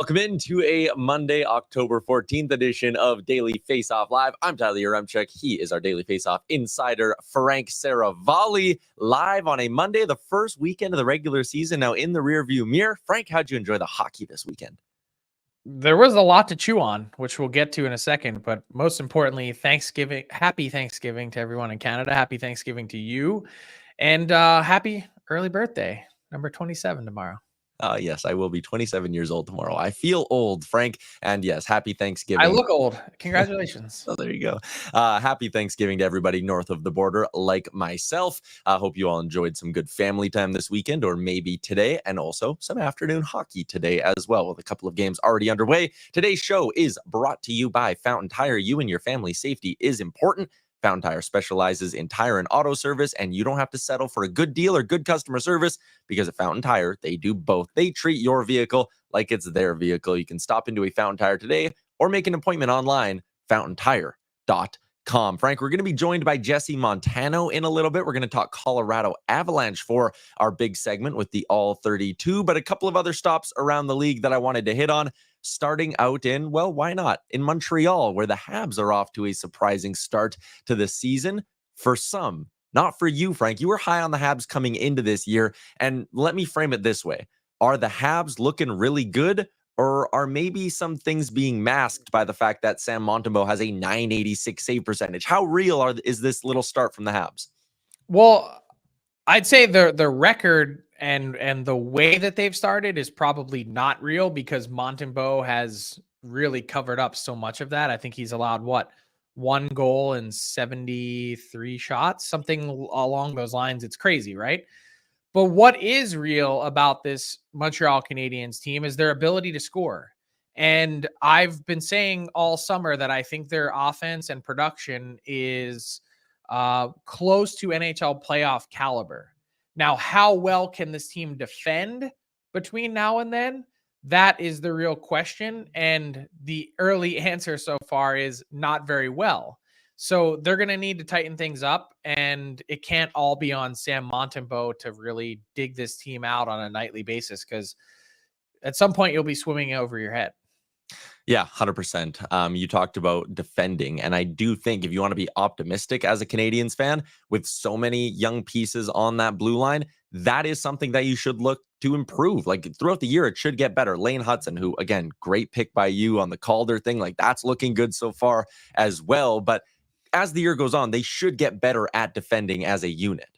Welcome into a Monday, October 14th edition of Daily Faceoff Live. I'm Tyler Yaremchuk. He is our Daily Faceoff insider, Frank Saravalli, live on a Monday, the first weekend of the regular season, now in the rearview mirror. Frank, how'd you enjoy the hockey this weekend? There was a lot to chew on, which we'll get to in a second, but most importantly, happy Thanksgiving to everyone in Canada. Happy Thanksgiving to you, and happy early birthday, number 27 tomorrow. Yes, I will be 27 years old tomorrow. I feel old, Frank. And yes, happy Thanksgiving. I look old. Congratulations. Oh, there you go. Happy Thanksgiving to everybody north of the border, like myself. I hope you all enjoyed some good family time this weekend, or maybe today, and also some afternoon hockey today as well, with a couple of games already underway. Today's show is brought to you by Fountain Tire. You and your family's safety is important. Fountain Tire specializes in tire and auto service, and you don't have to settle for a good deal or good customer service, because at Fountain Tire, they do both. They treat your vehicle like it's their vehicle. You can stop into a Fountain Tire today or make an appointment online, fountaintire.com. Frank, we're going to be joined by Jesse Montano in a little bit. We're going to talk Colorado Avalanche for our big segment with the All 32, but a couple of other stops around the league that I wanted to hit on. Starting out in, well, why not? In Montreal, where the Habs are off to a surprising start to the season. For some, not for you, Frank. You were high on the Habs coming into this year. And let me frame it this way. Are the Habs looking really good? Or are maybe some things being masked by the fact that Sam Montembeault has a .986 save percentage? How real is this little start from the Habs? Well, I'd say the record and the way that they've started is probably not real, because Montembeault has really covered up so much of that. I think he's allowed, one goal and 73 shots, something along those lines. It's crazy, right? But what is real about this Montreal Canadiens team is their ability to score. And I've been saying all summer that I think their offense and production is close to NHL playoff caliber. Now, how well can this team defend between now and then? That is the real question. And the early answer so far is not very well. So they're going to need to tighten things up, and it can't all be on Sam Montembeault to really dig this team out on a nightly basis, because at some point you'll be swimming over your head. Yeah, 100%. You talked about defending, and I do think if you want to be optimistic as a Canadiens fan, with so many young pieces on that blue line, that is something that you should look to improve. Like throughout the year, it should get better. Lane Hudson, who, again, great pick by you on the Calder thing, like that's looking good so far as well. But as the year goes on, they should get better at defending as a unit.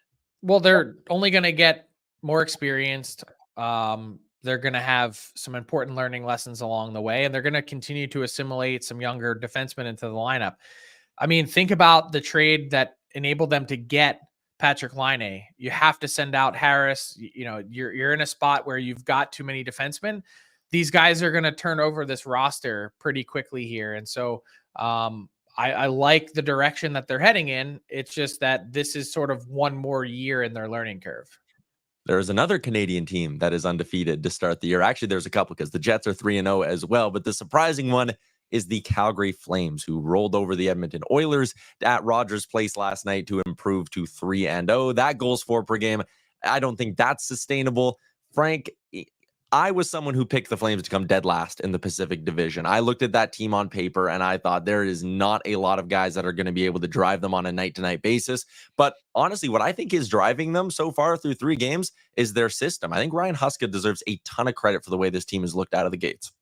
Well, they're only going to get more experienced. They're going to have some important learning lessons along the way, and they're going to continue to assimilate some younger defensemen into the lineup. I mean, think about the trade that enabled them to get Patrick Laine. You have to send out Harris. You're in a spot where you've got too many defensemen. These guys are going to turn over this roster pretty quickly here. And so I like the direction that they're heading in. It's just that this is sort of one more year in their learning curve. There's another Canadian team that is undefeated to start the year. Actually, there's a couple, because the Jets are 3-0 as well. But the surprising one is the Calgary Flames, who rolled over the Edmonton Oilers at Rogers Place last night to improve to 3-0. That goals for per game, I don't think that's sustainable. Frank, I was someone who picked the Flames to come dead last in the Pacific Division. I looked at that team on paper and I thought there is not a lot of guys that are going to be able to drive them on a night-to-night basis. But honestly, what I think is driving them so far through 3 games is their system. I think Ryan Huska deserves a ton of credit for the way this team has looked out of the gates.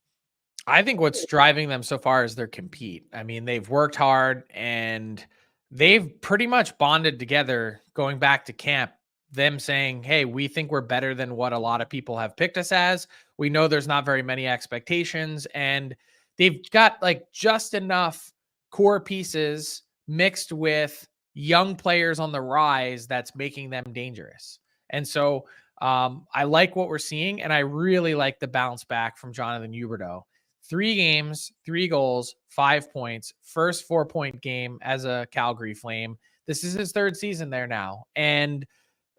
I think what's driving them so far is their compete. I mean, they've worked hard and they've pretty much bonded together going back to camp. Them saying, hey, we think we're better than what a lot of people have picked us as. We know there's not very many expectations, and they've got like just enough core pieces mixed with young players on the rise that's making them dangerous. And so I like what we're seeing, and I really like the bounce back from Jonathan Huberdeau. 3 games, 3 goals, 5 points, first 4-point game as a Calgary Flame. This is his 3rd season there now. And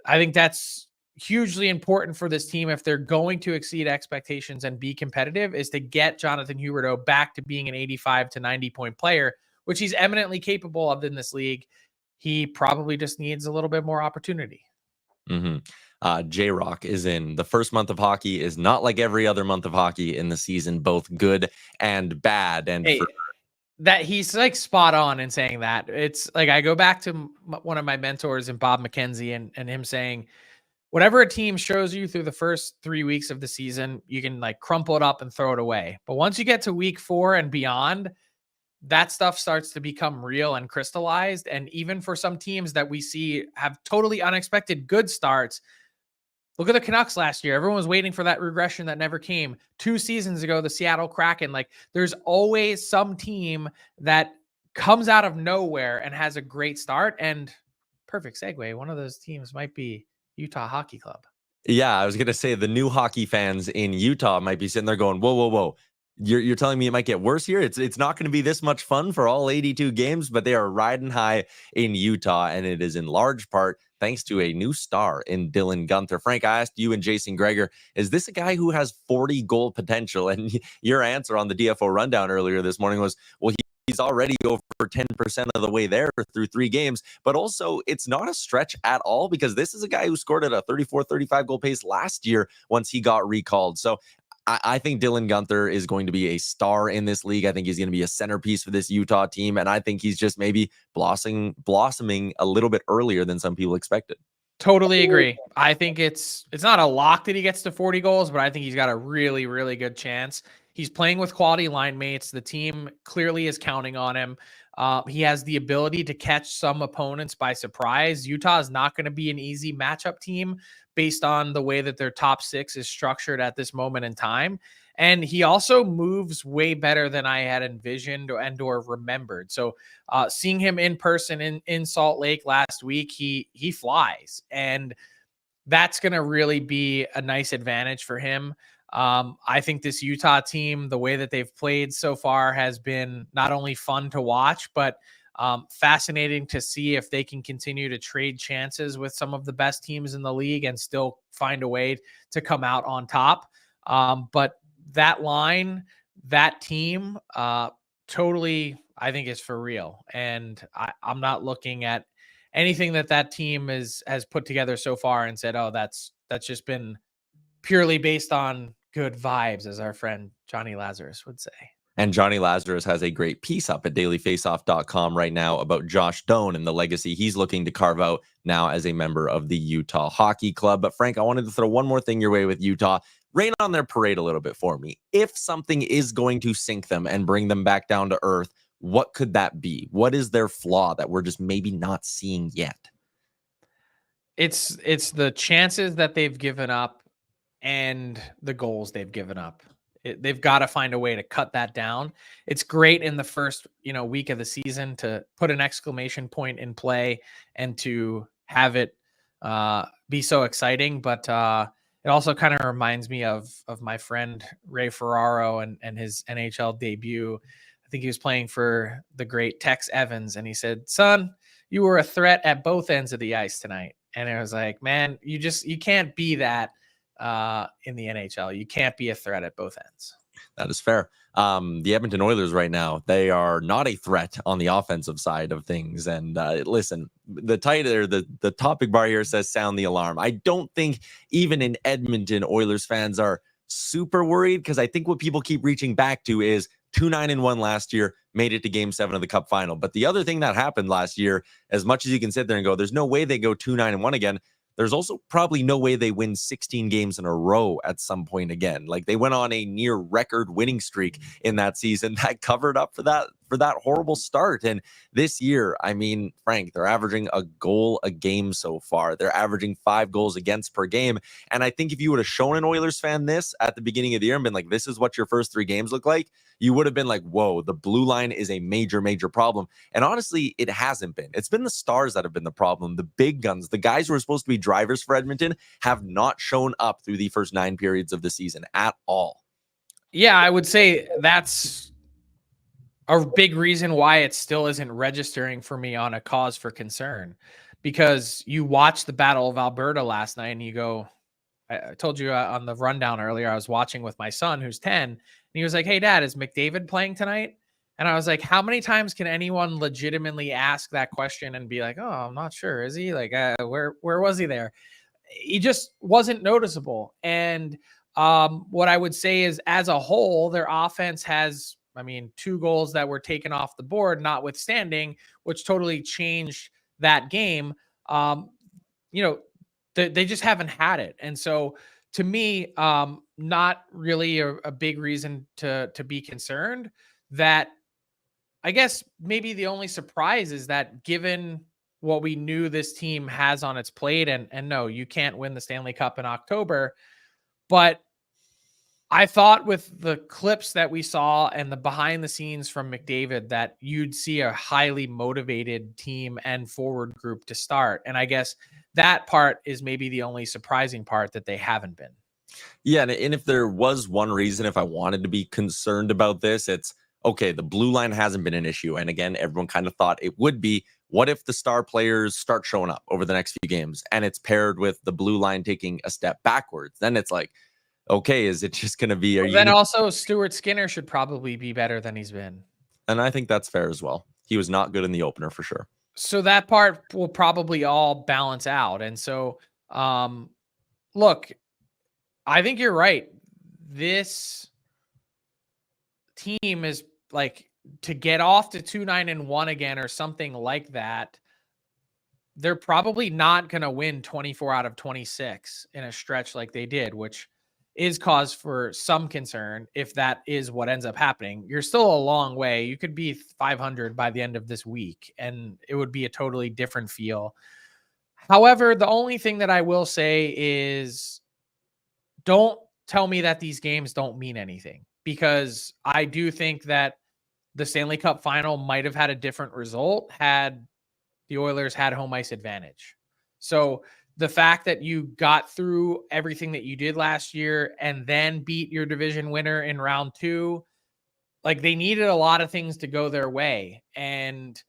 I think that's hugely important for this team if they're going to exceed expectations and be competitive, is to get Jonathan Huberdeau back to being an 85 to 90 point player, which he's eminently capable of in this league. He probably just needs a little bit more opportunity. Mm-hmm. J-Rock is in. The first month of hockey is not like every other month of hockey in the season, both good and bad. And Hey, that he's like spot on in saying that. It's like I go back to one of my mentors and Bob McKenzie and him saying, whatever a team shows you through the first 3 weeks of the season, you can like crumple it up and throw it away. But once you get to week 4 and beyond, that stuff starts to become real and crystallized. And even for some teams that we see have totally unexpected good starts, look at the Canucks last year. Everyone was waiting for that regression that never came. 2 seasons ago, the Seattle Kraken. Like, there's always some team that comes out of nowhere and has a great start. And perfect segue. One of those teams might be Utah Hockey Club. yeah, I was going to say the new hockey fans in Utah might be sitting there going, whoa, whoa, whoa. You're telling me it might get worse here? It's not going to be this much fun for all 82 games, but they are riding high in Utah, and it is in large part thanks to a new star in Dylan Guenther. Frank, I asked you and Jason Gregor, is this a guy who has 40 goal potential? And your answer on the DFO rundown earlier this morning was, well, he's already over 10% of the way there through 3 games. But also, it's not a stretch at all because this is a guy who scored at a 34, 35 goal pace last year once he got recalled. So I think Dylan Guenther is going to be a star in this league. I think he's going to be a centerpiece for this Utah team. And I think he's just maybe blossoming a little bit earlier than some people expected. Totally agree. I think it's not a lock that he gets to 40 goals, but I think he's got a really, really good chance. He's playing with quality line mates. The team clearly is counting on him. He has the ability to catch some opponents by surprise. Utah is not going to be an easy matchup team based on the way that their top 6 is structured at this moment in time. And he also moves way better than I had envisioned or remembered. So seeing him in person in Salt Lake last week, he flies. And that's going to really be a nice advantage for him. I think this Utah team, the way that they've played so far has been not only fun to watch, but fascinating to see if they can continue to trade chances with some of the best teams in the league and still find a way to come out on top. But that line, that team, totally, I think is for real. And I'm not looking at anything that team has put together so far and said, oh, that's just been purely based on good vibes, as our friend Johnny Lazarus would say. And Johnny Lazarus has a great piece up at dailyfaceoff.com right now about Josh Doan and the legacy he's looking to carve out now as a member of the Utah Hockey Club. But Frank, I wanted to throw one more thing your way with Utah. Rain on their parade a little bit for me. If something is going to sink them and bring them back down to earth, what could that be? What is their flaw that we're just maybe not seeing yet? It's the chances that they've given up and the goals they've given up. They've got to find a way to cut that down. It's great in the first, week of the season to put an exclamation point in play and to have it be so exciting. But it also kind of reminds me of my friend Ray Ferraro and his NHL debut. I think he was playing for the great Tex Evans, and he said, "Son, you were a threat at both ends of the ice tonight." And it was like, man, you can't be that in the NHL. You can't be a threat at both ends. That is fair. The Edmonton Oilers right now, they are not a threat on the offensive side of things. And listen, the topic bar here says sound the alarm. I don't think even in Edmonton, Oilers fans are super worried because I think what people keep reaching back to is 2-9-1 last year, made it to Game 7 of the Cup final. But the other thing that happened last year, as much as you can sit there and go, there's no way they go 2-9-1 again, there's also probably no way they win 16 games in a row at some point again. Like, they went on a near record winning streak in that season that covered up for that horrible start. And this year, I mean, Frank, they're averaging a goal a game so far. They're averaging 5 goals against per game. And I think if you would have shown an Oilers fan this at the beginning of the year and been like, this is what your first 3 games look like, you would have been like, whoa, the blue line is a major, major problem. And honestly, it hasn't been. It's been the stars that have been the problem. The big guns, the guys who are supposed to be drivers for Edmonton, have not shown up through the first 9 periods of the season at all. Yeah, I would say that's a big reason why it still isn't registering for me on a cause for concern, because you watched the Battle of Alberta last night and you go, I told you on the rundown earlier, I was watching with my son who's 10 and he was like, "Hey dad, is McDavid playing tonight?" And I was like, how many times can anyone legitimately ask that question and be like, "Oh, I'm not sure. Is he? Like, where was he there?" he just wasn't noticeable. And what I would say is, as a whole, their offense has, 2 goals that were taken off the board, notwithstanding, which totally changed that game. They just haven't had it. And so to me, not really a big reason to be concerned. That, I guess, maybe the only surprise is that, given what we knew this team has on its plate, and no, you can't win the Stanley Cup in October, but I thought with the clips that we saw and the behind the scenes from McDavid that you'd see a highly motivated team and forward group to start. And I guess that part is maybe the only surprising part, that they haven't been. Yeah. And if there was one reason, if I wanted to be concerned about this, it's okay, the blue line hasn't been an issue. And again, everyone kind of thought it would be. What if the star players start showing up over the next few games and it's paired with the blue line taking a step backwards? Then it's like, okay, is it just going to be? Also, Stuart Skinner should probably be better than he's been. And I think that's fair as well. He was not good in the opener for sure. So that part will probably all balance out. And so, look, I think you're right. This team is like, to get off to 2-9-1 again or something like that, they're probably not going to win 24 out of 26 in a stretch like they did, which is cause for some concern. If that is what ends up happening, you're still a long way. You could be 500 by the end of this week, and it would be a totally different feel. However, the only thing that I will say is, don't tell me that these games don't mean anything, because I do think that the Stanley Cup final might have had a different result had the Oilers had home ice advantage. So the fact that you got through everything that you did last year and then beat your division winner in round 2, like, they needed a lot of things to go their way, and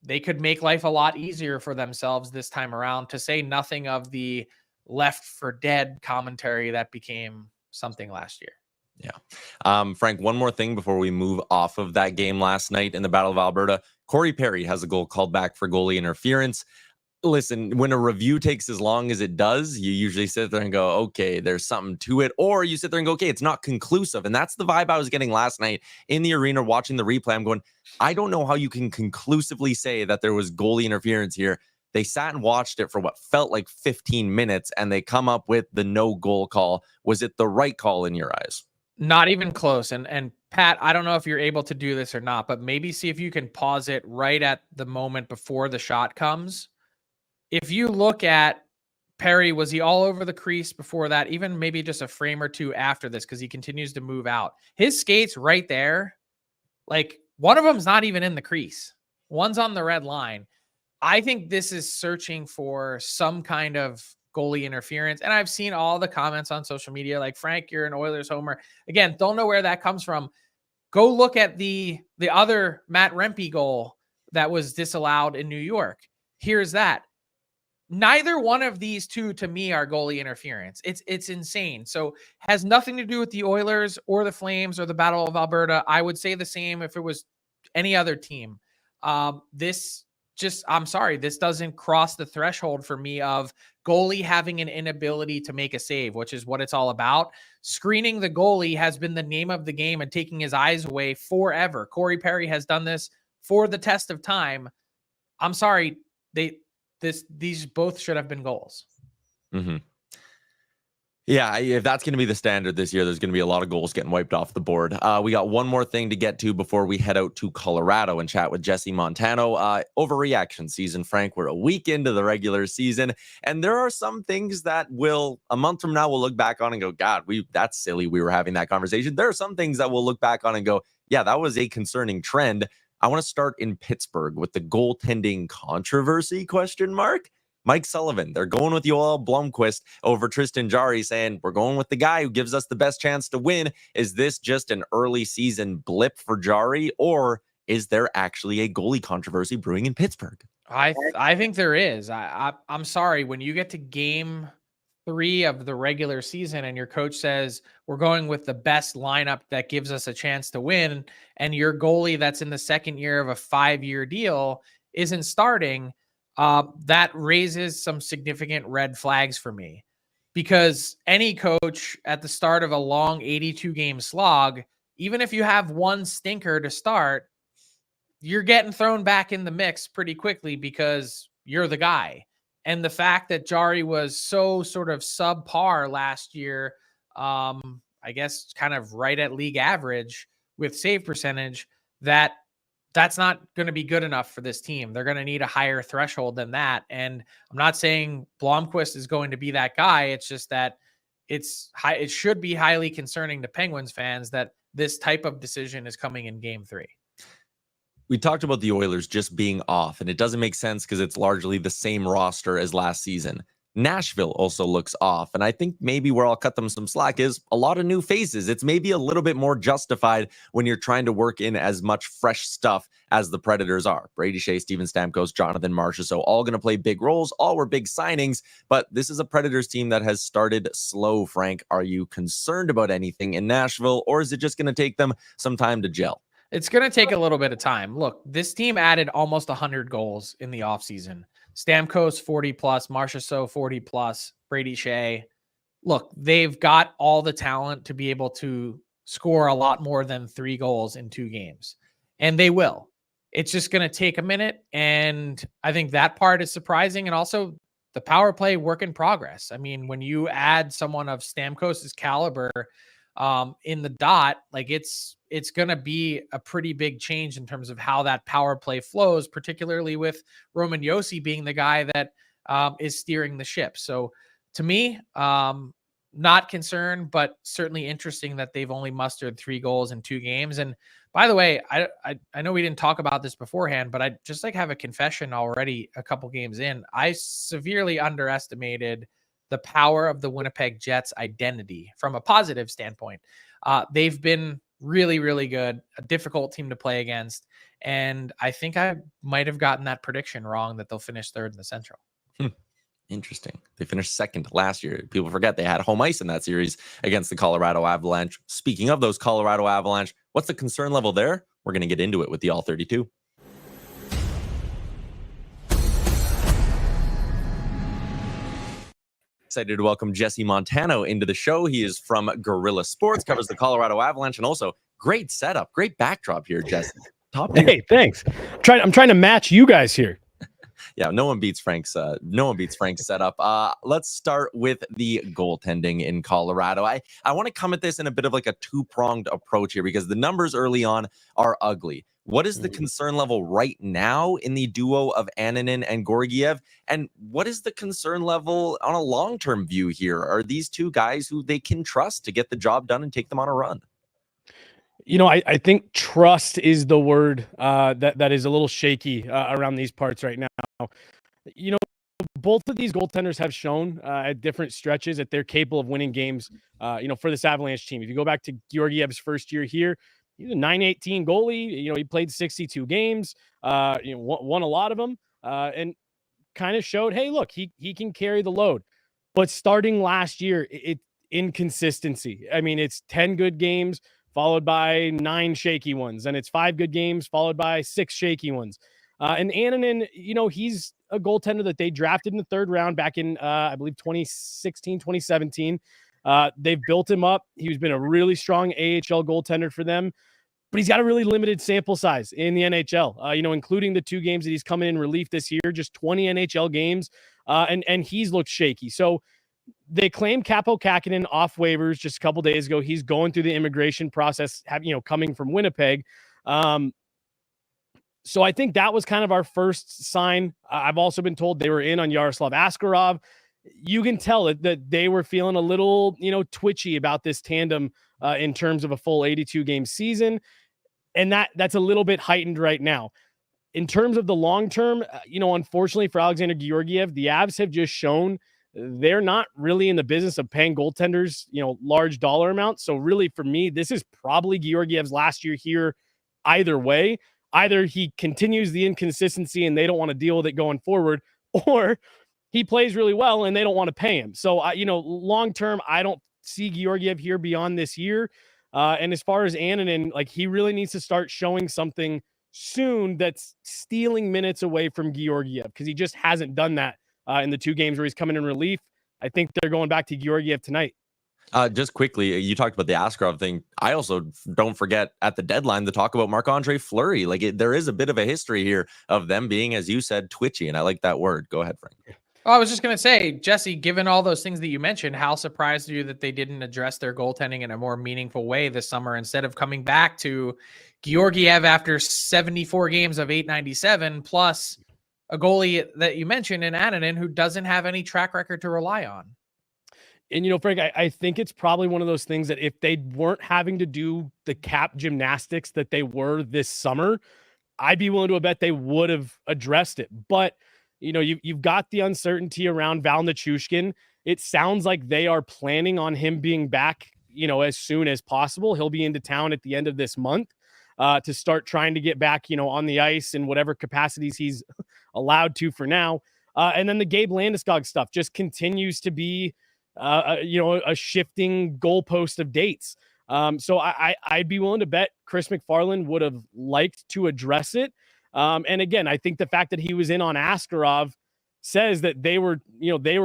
they could make life a lot easier for themselves this time around, to say nothing of the left for dead commentary that became something last year. Yeah. Frank, one more thing before we move off of that game last night in the Battle of Alberta. Corey Perry has a goal called back for goalie interference. Listen, when a review takes as long as it does, you usually sit there and go, okay, there's something to it. Or you sit there and go, okay, it's not conclusive. And that's the vibe I was getting last night in the arena watching the replay. I'm going, I don't know how you can conclusively say that there was goalie interference here. They sat and watched it for what felt like 15 minutes, and they come up with the no goal call. Was it the right call in your eyes? Not even close. And Pat, I don't know if you're able to do this or not, but maybe see if you can pause it right at the moment before the shot comes. If you look at Perry, was he all over the crease before that? Even maybe just a frame or two after this, because he continues to move out. His skates right there, like, one of them's not even in the crease. One's on the red line. I think this is searching for some kind of goalie interference. And I've seen all the comments on social media like, Frank, you're an Oilers homer. Again, don't know where that comes from. Go look at the other Matt Rempe goal that was disallowed in New York. Here's that. Neither one of these two, to me, are goalie interference. It's insane. So has nothing to do with the Oilers or the Flames or the Battle of Alberta. I would say the same if it was any other team. I'm sorry, this doesn't cross the threshold for me of goalie having an inability to make a save, which is what it's all about. Screening the goalie has been the name of the game and taking his eyes away forever. Corey Perry has done this for the test of time. I'm sorry, these both should have been goals. Mm-hmm. Yeah, if that's going to be the standard this year, there's going to be a lot of goals getting wiped off the board. We got one more thing to get to before we head out to Colorado and chat with Jesse Montano. Overreaction season, Frank. We're a week into the regular season, and there are some things that a month from now, we'll look back on and go, God, that's silly. We were having that conversation. There are some things that we'll look back on and go, yeah, that was a concerning trend. I want to start in Pittsburgh with the goaltending controversy ? Mike Sullivan, they're going with Yoel Blomqvist over Tristan Jarry, saying, we're going with the guy who gives us the best chance to win. Is this just an early season blip for Jarry, or is there actually a goalie controversy brewing in Pittsburgh? I think there is. I'm sorry, when you get to game 3 of the regular season and your coach says, we're going with the best lineup that gives us a chance to win, and your goalie that's in the second year of a 5-year deal isn't starting, that raises some significant red flags for me, because any coach at the start of a long 82 game slog, even if you have one stinker to start, you're getting thrown back in the mix pretty quickly because you're the guy. And the fact that Jari was so sort of subpar last year, I guess kind of right at league average with save percentage, that's not going to be good enough for this team. They're going to need a higher threshold than that. And I'm not saying Blomqvist is going to be that guy. It's just that it should be highly concerning to Penguins fans that this type of decision is coming in game 3. We talked about the Oilers just being off, and it doesn't make sense because it's largely the same roster as last season. Nashville also looks off, and I think maybe where I'll cut them some slack is a lot of new faces. It's maybe a little bit more justified when you're trying to work in as much fresh stuff as the Predators are. Brady Shea, Steven Stamkos, Jonathan Marchessault, all going to play big roles. All were big signings, but this is a Predators team that has started slow, Frank. Are you concerned about anything in Nashville, or is it just going to take them some time to gel? It's going to take a little bit of time. Look, this team added almost 100 goals in the offseason. Stamkos 40 plus, Marchessault 40 plus, Brady Shea. Look, they've got all the talent to be able to score a lot more than 3 goals in 2 games. And they will. It's just going to take a minute. And I think that part is surprising. And also the power play work in progress. I mean, when you add someone of Stamkos's caliber in the dot, like it's going to be a pretty big change in terms of how that power play flows, particularly with Roman Josi being the guy that is steering the ship. So to me, not concerned, but certainly interesting that they've only mustered 3 goals in 2 games. And by the way, I know we didn't talk about this beforehand, but I just have a confession already a couple games in. I severely underestimated the power of the Winnipeg Jets identity from a positive standpoint. They've been really, really good, a difficult team to play against. And I think I might have gotten that prediction wrong that they'll finish 3rd in the Central. Interesting. They finished 2nd last year. People forget they had home ice in that series against the Colorado Avalanche. Speaking of those Colorado Avalanche, what's the concern level there? We're going to get into it with the All 32. Excited to welcome Jesse Montano into the show. He is from Guerrilla Sports, covers the Colorado Avalanche, and also great setup, great backdrop here, Jesse. Hey, thanks. I'm trying to match you guys here. Yeah, no one beats Frank's setup. Let's start with the goaltending in Colorado. I want to come at this in a bit of like a 2-pronged approach here because the numbers early on are ugly. What is the concern level right now in the duo of Annunen and Georgiev? And what is the concern level on a long-term view here? Are these 2 guys who they can trust to get the job done and take them on a run? You know, I think trust is the word that is a little shaky around these parts right now. You know, both of these goaltenders have shown at different stretches that they're capable of winning games, for this Avalanche team. If you go back to Georgiev's first year here, he's a .918 goalie. You know, he played 62 games, won a lot of them, and kind of showed, hey, look, he can carry the load. But starting last year, it inconsistency. I mean, it's 10 good games followed by 9 shaky ones, and it's 5 good games followed by 6 shaky ones. And Annunen, he's a goaltender that they drafted in the 3rd round back in, I believe, 2016, 2017. They've built him up. He's been a really strong AHL goaltender for them, but he's got a really limited sample size in the NHL, including the 2 games that he's coming in relief this year, just 20 NHL games, and he's looked shaky. So they claimed Capo Kakinen off waivers just a couple days ago. He's going through the immigration process, coming from Winnipeg. So I think that was kind of our first sign. I've also been told they were in on Yaroslav Askarov. You can tell that they were feeling a little, twitchy about this tandem in terms of a full 82-game season. And that's a little bit heightened right now. In terms of the long term, unfortunately for Alexander Georgiev, the Avs have just shown they're not really in the business of paying goaltenders, large dollar amounts. So really for me, this is probably Georgiev's last year here either way. Either he continues the inconsistency and they don't want to deal with it going forward, or he plays really well and they don't want to pay him. So, long term, I don't see Georgiev here beyond this year. And as far as Annunen, like he really needs to start showing something soon that's stealing minutes away from Georgiev, because he just hasn't done that in the 2 games where he's coming in relief. I think they're going back to Georgiev tonight. Just quickly, you talked about the Askarov thing. I also don't forget at the deadline to talk about Marc-Andre Fleury. There is a bit of a history here of them being, as you said, twitchy, and I like that word. Go ahead, Frank. Oh, I was just going to say, Jesse, given all those things that you mentioned, how surprised are you that they didn't address their goaltending in a more meaningful way this summer instead of coming back to Georgiev after 74 games of 897 plus a goalie that you mentioned in Annunen who doesn't have any track record to rely on? And, Frank, I think it's probably one of those things that if they weren't having to do the cap gymnastics that they were this summer, I'd be willing to bet they would have addressed it. But, you've got the uncertainty around Val Nichushkin. It sounds like they are planning on him being back, as soon as possible. He'll be into town at the end of this month to start trying to get back, on the ice in whatever capacities he's allowed to for now. And then the Gabe Landeskog stuff just continues to be a shifting goalpost of dates. So I'd be willing to bet Chris McFarland would have liked to address it. And again, I think the fact that he was in on Askarov says that they were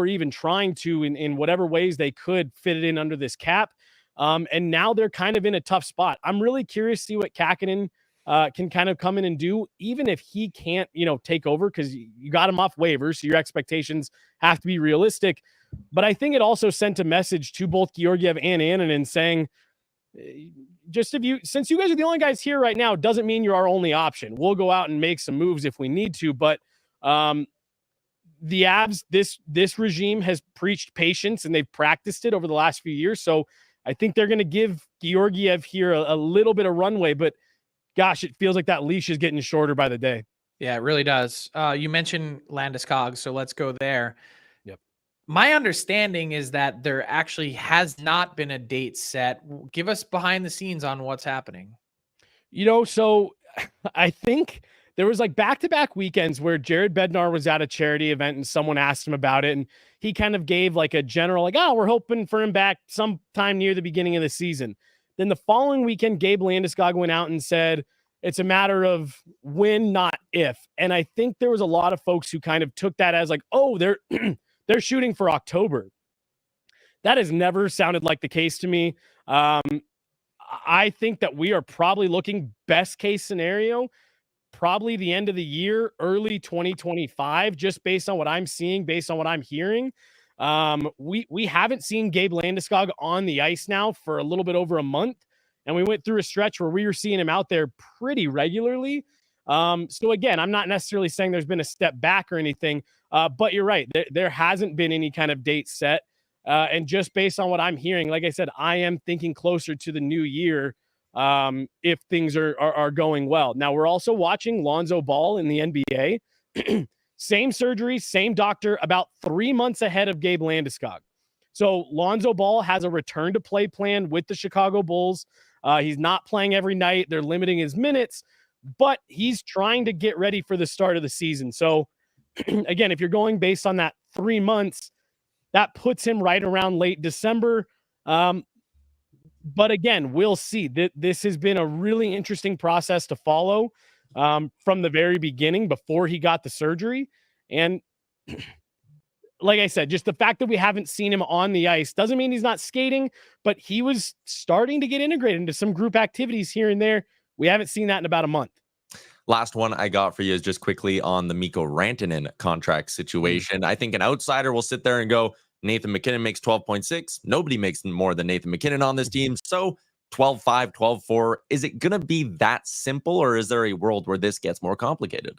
even trying to, in whatever ways they could, fit it in under this cap. And now they're kind of in a tough spot. I'm really curious to see what Kakinen can kind of come in and do, even if he can't, take over, because you got him off waivers, so your expectations have to be realistic. But I think it also sent a message to both Georgiev and Annunen saying, since you guys are the only guys here right now, doesn't mean you're our only option. We'll go out and make some moves if we need to. But the Avs, this regime has preached patience, and they've practiced it over the last few years. So I think they're going to give Georgiev here a little bit of runway. But gosh, it feels like that leash is getting shorter by the day. Yeah, it really does. You mentioned Landeskog, so let's go there. Yep. My understanding is that there actually has not been a date set. Give us behind the scenes on what's happening. So I think there was like back-to-back weekends where Jared Bednar was at a charity event and someone asked him about it. And he kind of gave like a general, we're hoping for him back sometime near the beginning of the season. Then the following weekend, Gabe Landeskog went out and said, it's a matter of when, not if. And I think there was a lot of folks who kind of took that as like, oh, they're shooting for October. That has never sounded like the case to me. I think that we are probably looking best case scenario, probably the end of the year, early 2025, just based on what I'm seeing, based on what I'm hearing. We haven't seen Gabe Landeskog on the ice now for a little bit over a month. And we went through a stretch where we were seeing him out there pretty regularly. So again, I'm not necessarily saying there's been a step back or anything, but you're right. There hasn't been any kind of date set. And just based on what I'm hearing, like I said, I am thinking closer to the new year if things are going well. Now, we're also watching Lonzo Ball in the NBA. Same surgery, same doctor, about 3 months ahead of Gabe Landeskog. So Lonzo Ball has a return to play plan with the Chicago Bulls. He's not playing every night. They're limiting his minutes, but he's trying to get ready for the start of the season. So again, if you're going based on that 3 months, that puts him right around late December. But again, we'll see. This has been a really interesting process to follow from the very beginning before he got the surgery. And like I said, just the fact that we haven't seen him on the ice doesn't mean he's not skating, but he was starting to get integrated into some group activities here and there. We haven't seen that in about a month. Last one I got for you is just quickly on the Mikko Rantanen contract situation. I think an outsider will sit there and go, Nathan MacKinnon makes 12.6. Nobody makes more than Nathan MacKinnon on this team. So 12.5, 12.4. Is it going to be that simple, or is there a world where this gets more complicated?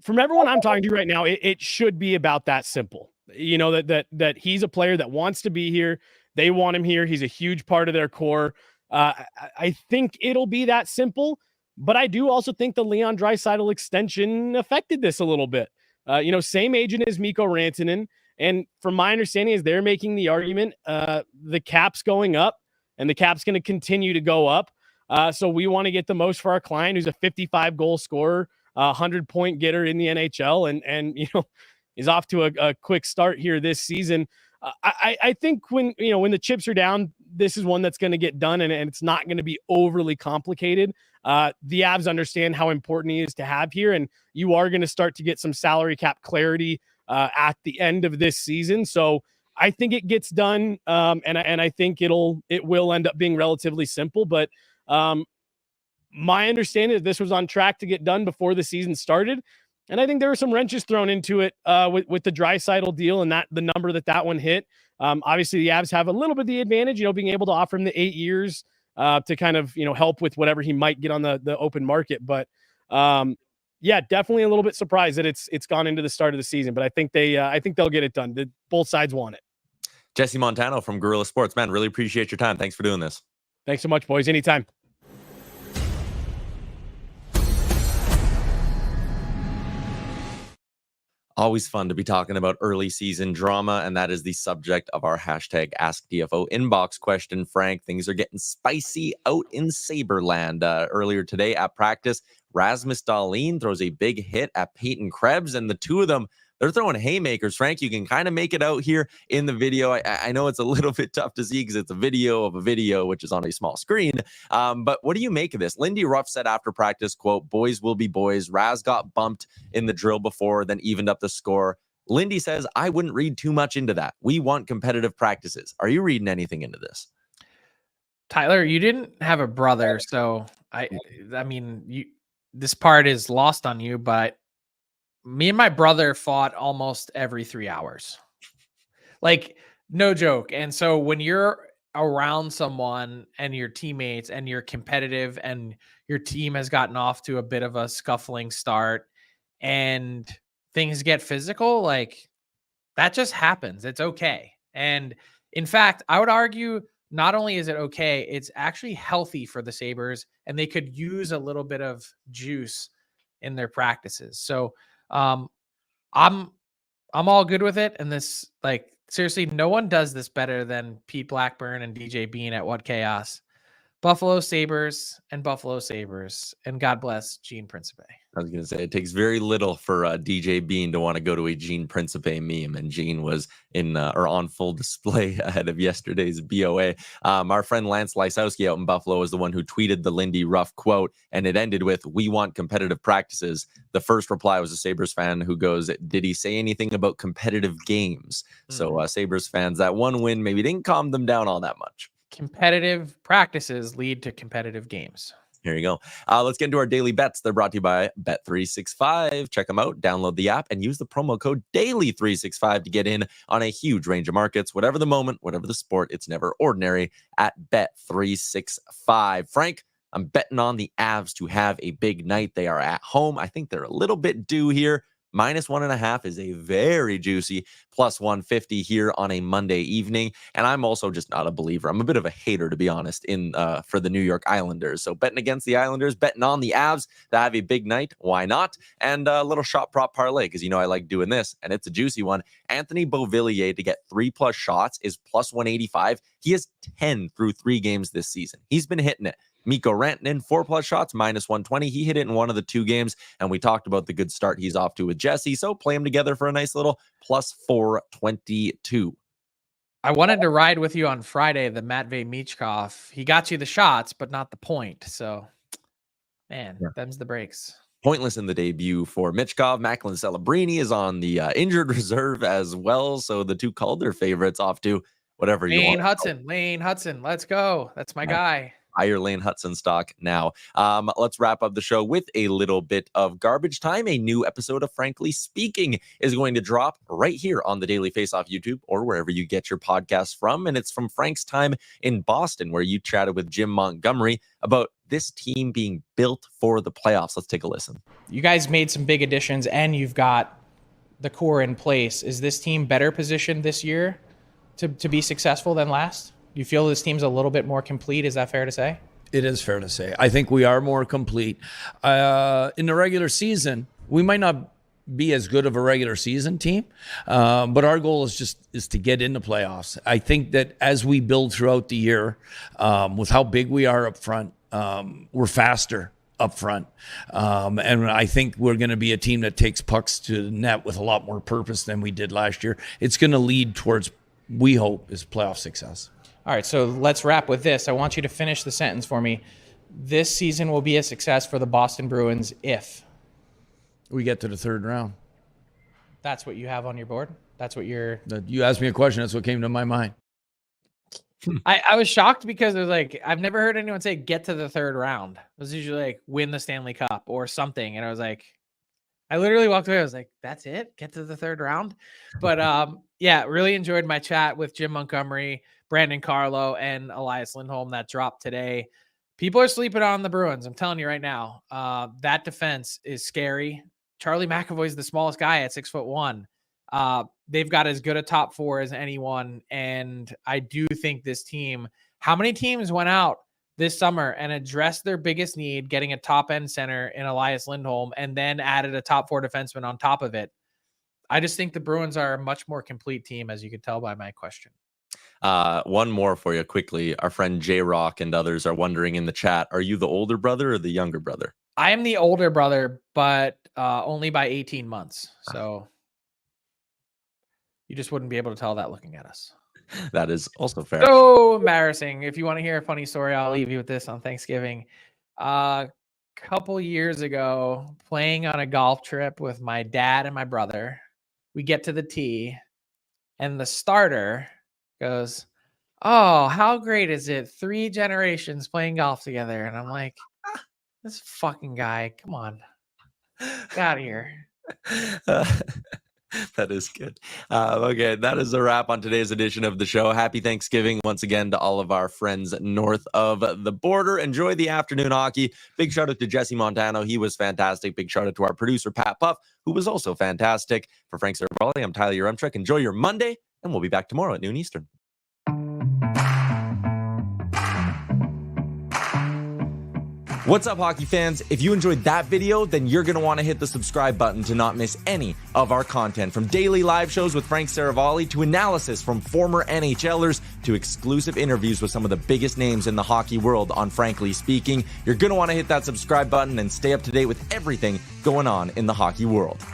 From everyone I'm talking to right now, it should be about that simple. That he's a player that wants to be here. They want him here. He's a huge part of their core. I think it'll be that simple, but I do also think the Leon Draisaitl extension affected this a little bit. Same agent as Mikko Rantanen. And from my understanding is they're making the argument, the cap's going up and the cap's going to continue to go up. So we want to get the most for our client, who's a 55 goal scorer, 100-point getter in the NHL, and is off to a quick start here this season. I think when the chips are down, this is one that's going to get done, and it's not going to be overly complicated. The Avs understand how important he is to have here, and you are going to start to get some salary cap clarity at the end of this season. So I think it gets done, and I think it will end up being relatively simple. But my understanding is this was on track to get done before the season started. And I think there were some wrenches thrown into it with the Draisaitl deal and the number that one hit. Obviously, the Avs have a little bit of the advantage, being able to offer him the 8 years to kind of, help with whatever he might get on the open market. But yeah, definitely a little bit surprised that it's gone into the start of the season. But I think they'll get it done. Both sides want it. Jesse Montano from Guerrilla Sports, man, really appreciate your time. Thanks for doing this. Thanks so much, boys. Anytime. Always fun to be talking about early season drama, and that is the subject of our hashtag AskDFO inbox question. Frank, things are getting spicy out in Saberland. Earlier today at practice, Rasmus Dahlin throws a big hit at Peyton Krebs, and the two of them, they're throwing haymakers. Frank, you can kind of make it out here in the video. I know it's a little bit tough to see because it's a video of a video, which is on a small screen. But what do you make of this? Lindy Ruff said after practice, quote, "Boys will be boys. Raz got bumped in the drill before, then evened up the score." Lindy says, "I wouldn't read too much into that. We want competitive practices." Are you reading anything into this? Tyler, you didn't have a brother, so I mean, this part is lost on you, but me and my brother fought almost every 3 hours. Like, no joke. And so when you're around someone and your teammates and you're competitive and your team has gotten off to a bit of a scuffling start and things get physical, like, that just happens. It's okay. And in fact, I would argue not only is it okay, it's actually healthy for the Sabres, and they could use a little bit of juice in their practices. So I'm all good with it. And this, like, seriously, no one does this better than Pete Blackburn and DJ Bean at What Chaos. Buffalo Sabres and Buffalo Sabres, and God bless Gene Principe. I was going to say, it takes very little for DJ Bean to want to go to a Gene Principe meme, and Gene was on full display ahead of yesterday's BOA. Our friend Lance Lysowski out in Buffalo is the one who tweeted the Lindy Ruff quote, and it ended with, "We want competitive practices." The first reply was a Sabres fan who goes, "Did he say anything about competitive games?" So Sabres fans, that one win maybe didn't calm them down all that much. Competitive practices lead to competitive games. Here you go. Let's get into our daily bets. They're brought to you by Bet365. Check them out. Download the app and use the promo code DAILY365 to get in on a huge range of markets. Whatever the moment, whatever the sport, it's never ordinary at Bet365. Frank, I'm betting on the Avs to have a big night. They are at home. I think they're a little bit due here. -1.5 is a very juicy +150 here on a Monday evening. And I'm also just not a believer. I'm a bit of a hater, to be honest, for the New York Islanders. So betting against the Islanders, betting on the Avs to have a big night. Why not? And a little shot prop parlay, because I like doing this, and it's a juicy one. Anthony Beauvillier to get 3+ shots is +185. He has 10 through 3 games this season. He's been hitting it. Mikko Rantanen, 4+ shots, -120. He hit it in one of the 2 games, and we talked about the good start he's off to with Jesse, so play them together for a nice little +422. I wanted to ride with you on Friday, the Matvei Michkov. He got you the shots, but not the point. So, man, them's the breaks. Pointless in the debut for Michkov. Macklin Celebrini is on the injured reserve as well, so the 2 Calder favorites off to whatever you want. Lane Hudson, let's go. That's my guy. Higher Lane Hudson stock now. Let's wrap up the show with a little bit of garbage time. A new episode of Frankly Speaking is going to drop right here on the Daily Faceoff YouTube or wherever you get your podcasts from. And it's from Frank's time in Boston, where you chatted with Jim Montgomery about this team being built for the playoffs. Let's take a listen. You guys made some big additions and you've got the core in place. Is this team better positioned this year to be successful than last? Do you feel this team's a little bit more complete? Is that fair to say? It is fair to say. I think we are more complete. In the regular season, we might not be as good of a regular season team, but our goal is to get in the playoffs. I think that as we build throughout the year, with how big we are up front, we're faster up front. And I think we're going to be a team that takes pucks to the net with a lot more purpose than we did last year. It's going to lead towards, we hope, is playoff success. All right, so let's wrap with this. I want you to finish the sentence for me. This season will be a success for the Boston Bruins if We get to the third round. that's what you have on your board. That's what you're. You asked me a question. That's what came to my mind. I was shocked because it was like I've never heard anyone say get to the third round. It was usually like win the Stanley Cup or something, and I was like, I literally walked away. I was like, that's it, get to the third round. But yeah, really enjoyed my chat with Jim Montgomery, Brandon Carlo, and Elias Lindholm that dropped today. People are sleeping on the Bruins. I'm telling you right now, that defense is scary. Charlie McAvoy is the smallest guy at 6'1". They've got as good a top four as anyone. And I do think this team, how many teams went out this summer and addressed their biggest need, getting a top end center in Elias Lindholm, and then added a top four defenseman on top of it? I just think the Bruins are a much more complete team, as you could tell by my question. One more for you quickly. Our friend J Rock and others are wondering in the chat, are you the older brother or the younger brother? I am the older brother, but only by 18 months. So you just wouldn't be able to tell that looking at us. That is also fair. So embarrassing. If you want to hear a funny story, I'll leave you with this on Thanksgiving. Couple years ago, playing on a golf trip with my dad and my brother, we get to the tee and the starter goes, "Oh, how great is it? 3 generations playing golf together." And I'm like, this fucking guy, come on, get out of here. That is good. Okay, that is a wrap on today's edition of the show. Happy Thanksgiving once again to all of our friends north of the border. Enjoy the afternoon hockey. Big shout out to Jesse Montano. He was fantastic. Big shout out to our producer, Pat Puff, who was also fantastic. For Frank Saravalli, I'm Tyler Yaremchuk. Enjoy your Monday, and we'll be back tomorrow at noon Eastern. What's up, hockey fans? If you enjoyed that video, then you're going to want to hit the subscribe button to not miss any of our content. From daily live shows with Frank Saravalli to analysis from former NHLers to exclusive interviews with some of the biggest names in the hockey world on Frankly Speaking. You're going to want to hit that subscribe button and stay up to date with everything going on in the hockey world.